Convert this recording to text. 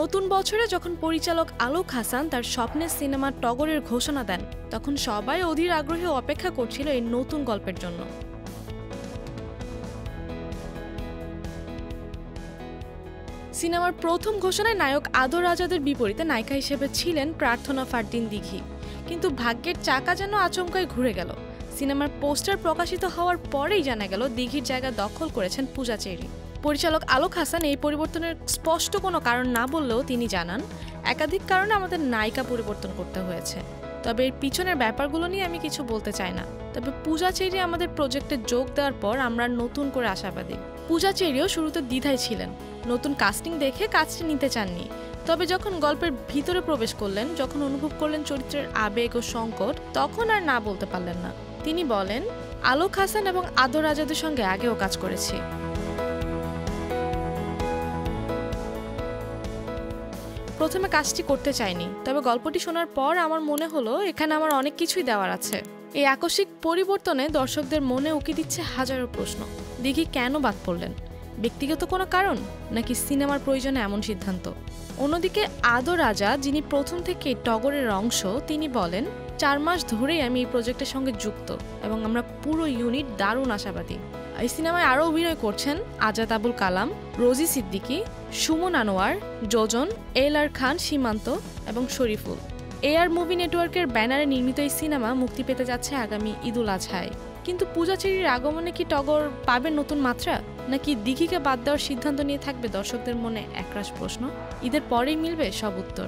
নতুন বছরে যখন পরিচালক আলোক হাসান তার স্বপ্নের সিনেমা টগরের ঘোষণা দেন, তখন সবাই অধীর আগ্রহে অপেক্ষা করছিল এই নতুন গল্পের জন্য। সিনেমার প্রথম ঘোষণায় নায়ক আদর আজাদের বিপরীতে নায়িকা হিসেবে ছিলেন প্রার্থনা ফারদিন দিঘি, কিন্তু ভাগ্যের চাকা যেন আচমকায় ঘুরে গেল। সিনেমার পোস্টার প্রকাশিত হওয়ার পরেই জানা গেল দিঘির জায়গা দখল করেছেন পূজা চেরি। পরিচালক আলোক হাসান এই পরিবর্তনের স্পষ্ট কোনো কারণ না বললেও তিনি জানান, একাধিক কারণে আমাদের নায়িকা পরিবর্তন করতে হয়েছে, তবে এর পিছনের ব্যাপারগুলো নিয়ে আমি কিছু বলতে চাই না। তবে পূজা চেরি আমাদের প্রজেক্টে যোগ দেওয়ার পর আমরা নতুন করে আশাবাদী। পূজা চেরিও শুরুতে দ্বিধায় ছিলেন, নতুন কাস্টিং দেখে কাজটি নিতে চাননি। তবে যখন গল্পের ভিতরে প্রবেশ করলেন, যখন অনুভব করলেন চরিত্রের আবেগ ও সংকট, তখন আর না বলতে পারলেন না। তিনি বলেন, আলোক হাসান এবং আদর আজাদের সঙ্গে আগেও কাজ করেছি। প্রথমে কাজটি করতে চাইনি, তবে গল্পটি শোনার পর আমার মনে হলো এখানে আমার অনেক কিছুই দেওয়ার আছে। এই আকস্মিক পরিবর্তনে দর্শকদের মনে উকি দিচ্ছে হাজারো প্রশ্ন। দিঘি কেন বাদ পড়লেন? ব্যক্তিগত কোনো কারণ, নাকি সিনেমার প্রয়োজনে এমন সিদ্ধান্ত? অন্যদিকে আদর আজাদ, যিনি প্রথম থেকে টগরের অংশ, তিনি বলেন, 4 মাস ধরেই আমি এই প্রজেক্টের সঙ্গে যুক্ত এবং আমরা পুরো ইউনিট দারুণ আশাবাদী। এই সিনেমায় আরও অভিনয় করছেন আজাদ আবুল কালাম, রোজি সিদ্দিকী, সুমন আনোয়ার, যোজন, এল.আর. খান, সীমান্ত এবং শরীফুল। এআর মুভি নেটওয়ার্কের ব্যানারে নির্মিত এই সিনেমা মুক্তি পেতে যাচ্ছে আগামী ঈদুল আজহায়। কিন্তু পূজা চেরির আগমনে কি টগর পাবে নতুন মাত্রা, নাকি দিঘিকে বাদ দেওয়ার সিদ্ধান্ত নিয়ে থাকবে দর্শকদের মনে একরাশ প্রশ্ন? ঈদের পরেই মিলবে সব উত্তর।